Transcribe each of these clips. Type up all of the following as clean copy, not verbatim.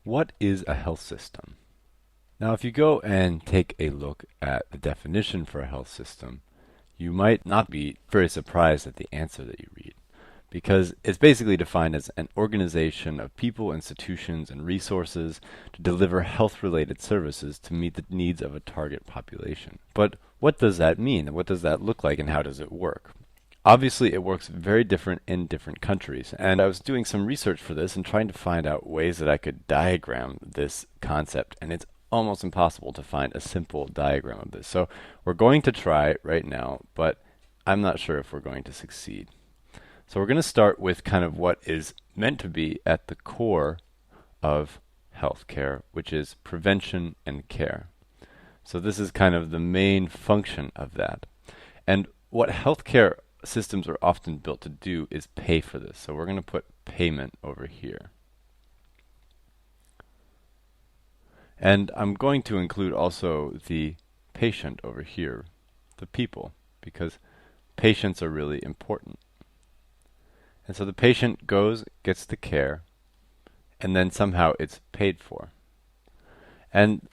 What is a health system? Now, if you go and take a look at the definition for a health system, you might not be very surprised at the answer that you read, because it's basically defined as an organization of people, institutions, and resources to deliver health-related services to meet the needs of a target population. But what does that mean? What does that look like, and how does it work? Obviously, it works very different in different countries, and I was doing some research for this and trying to find out ways that I could diagram this concept, and it's almost impossible to find a simple diagram of this. So we're going to try right now, but I'm not sure if we're going to succeed. So we're going to start with kind of what is meant to be at the core of healthcare, which is prevention and care. So this is kind of the main function of that. And what healthcare systems are often built to do is pay for this. So we're going to put payment over here. And I'm going to include also the patient over here, the people, because patients are really important. And so the patient goes, gets the care, and then somehow it's paid for. And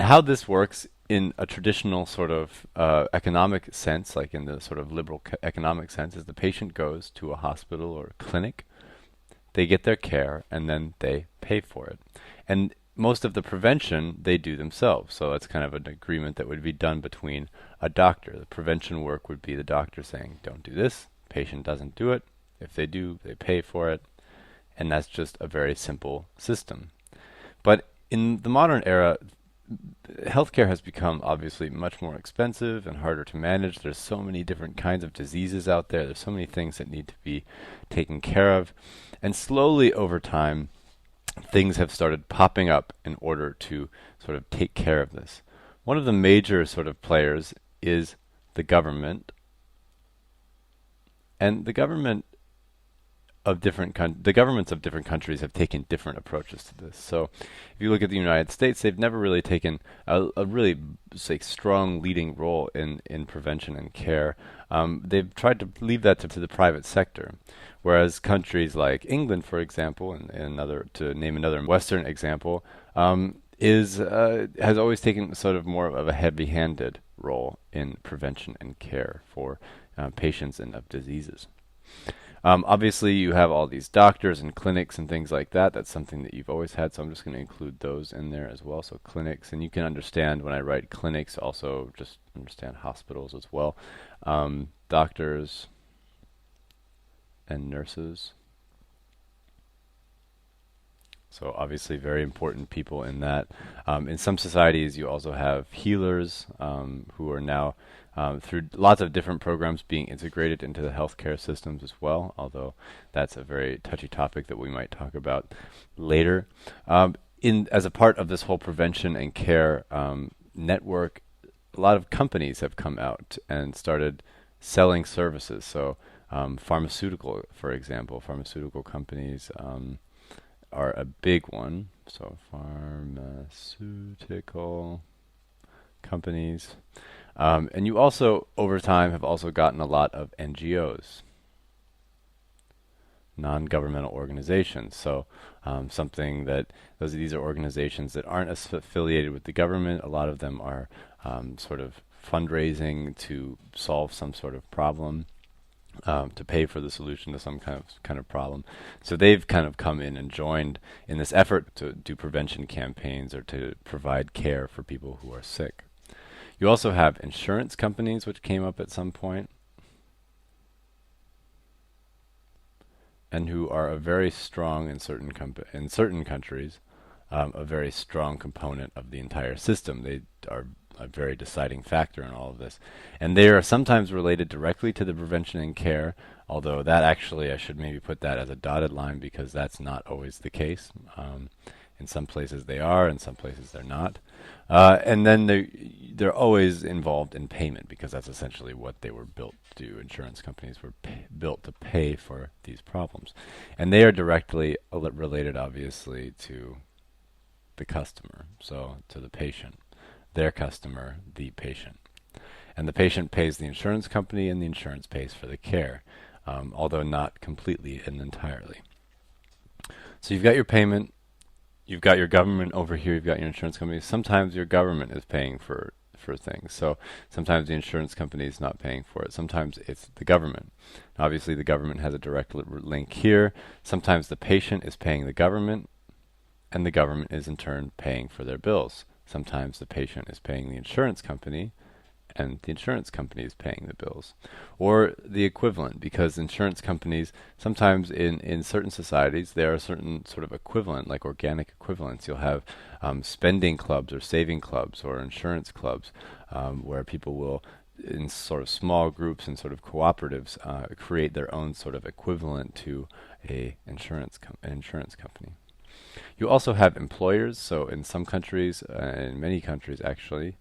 how this works in a traditional sort of economic sense, like in the sort of liberal economic sense, is the patient goes to a hospital or a clinic, they get their care, and then they pay for it. And most of the prevention they do themselves. So that's kind of an agreement that would be done between a doctor. The prevention work would be the doctor saying, don't do this, patient doesn't do it. If they do, they pay for it. And that's just a very simple system. But in the modern era, healthcare has become obviously much more expensive and harder to manage. There's so many different kinds of diseases out there. There's so many things that need to be taken care of. And slowly over time, things have started popping up in order to sort of take care of this. One of the major sort of players is the government. And the governments of different countries have taken different approaches to this. So if you look at the United States, they've never really taken a really, say, strong leading role in prevention and care. They've tried to leave that to the private sector. Whereas countries like England, for example, and another, to name another Western example, has always taken sort of more of a heavy-handed role in prevention and care for patients and of diseases. Obviously, you have all these doctors and clinics and things like that. That's something that you've always had, so I'm just going to include those in there as well. So clinics, and you can understand when I write clinics, also just understand hospitals as well. Doctors and nurses. So obviously very important people in that. In some societies, you also have healers who are now, through lots of different programs, being integrated into the healthcare systems as well, although that's a very touchy topic that we might talk about later. As a part of this whole prevention and care network, a lot of companies have come out and started selling services. So pharmaceutical, for example, pharmaceutical companies are a big one. So pharmaceutical companies. And you also, over time, have also gotten a lot of NGOs, non-governmental organizations. So these are organizations that aren't affiliated with the government. A lot of them are sort of fundraising to solve some sort of problem. To pay for the solution to some kind of problem. So they've kind of come in and joined in this effort to do prevention campaigns or to provide care for people who are sick. You also have insurance companies, which came up at some point, and who are a very strong in certain countries, a very strong component of the entire system. They are a very deciding factor in all of this. And they are sometimes related directly to the prevention and care, although that actually, I should maybe put that as a dotted line because that's not always the case. In some places they are, in some places they're not. And then they're always involved in payment because that's essentially what they were built to do. Insurance companies were built to pay for these problems. And they are directly related, obviously, to the customer, so to the patient. Their customer, the patient. And the patient pays the insurance company and the insurance pays for the care, although not completely and entirely. So you've got your payment, you've got your government over here, you've got your insurance company. Sometimes your government is paying for things. So sometimes the insurance company is not paying for it. Sometimes it's the government. Obviously, the government has a direct link here. Sometimes the patient is paying the government, and the government is in turn paying for their bills. Sometimes the patient is paying the insurance company, and the insurance company is paying the bills. Or the equivalent, because insurance companies, sometimes in certain societies, there are certain sort of equivalent, like organic equivalents. You'll have spending clubs or saving clubs or insurance clubs where people will, in sort of small groups and sort of cooperatives, create their own sort of equivalent to an insurance company. You also have employers. So in some countries, in many countries actually,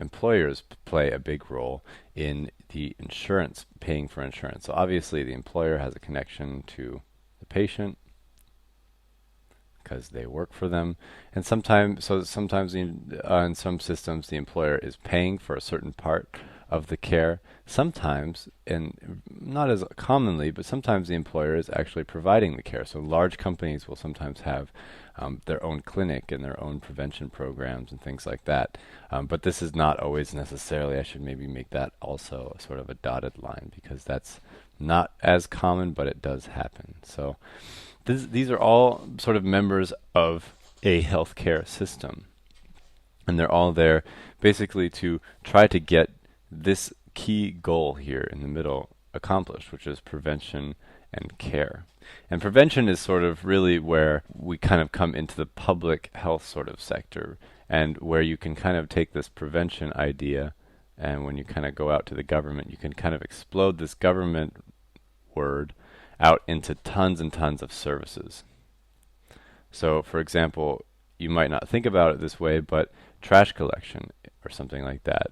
employers play a big role in the insurance, paying for insurance. So obviously the employer has a connection to the patient because they work for them. And sometimes in some systems, the employer is paying for a certain part of the care. Sometimes, and not as commonly, but sometimes the employer is actually providing the care. So large companies will sometimes have their own clinic and their own prevention programs and things like that. But this is not always necessarily, I should maybe make that also a sort of a dotted line because that's not as common, but it does happen. So these are all sort of members of a healthcare system. And they're all there basically to try to get this key goal here in the middle accomplished, which is prevention and care. And prevention is sort of really where we kind of come into the public health sort of sector, and where you can kind of take this prevention idea, and when you kind of go out to the government, you can kind of explode this government word out into tons and tons of services. So, for example, you might not think about it this way, but trash collection or something like that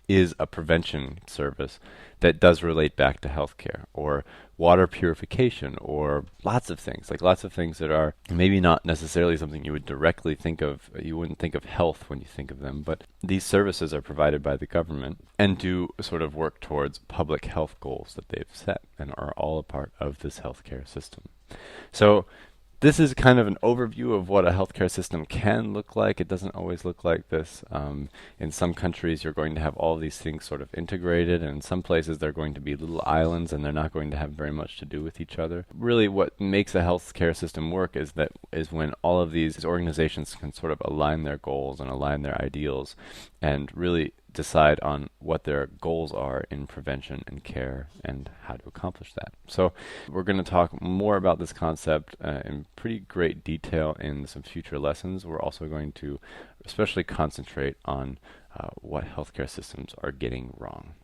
is a prevention service that does relate back to healthcare, or water purification, or lots of things that are maybe not necessarily something you would directly think of. You wouldn't think of health when you think of them, but these services are provided by the government and do sort of work towards public health goals that they've set and are all a part of this healthcare system. So this is kind of an overview of what a healthcare system can look like. It doesn't always look like this. In some countries, you're going to have all these things sort of integrated, and in some places, they're going to be little islands, and they're not going to have very much to do with each other. Really, what makes a healthcare system work is when all of these organizations can sort of align their goals and align their ideals, and really decide on what their goals are in prevention and care and how to accomplish that. So we're going to talk more about this concept in pretty great detail in some future lessons. We're also going to especially concentrate on what healthcare systems are getting wrong.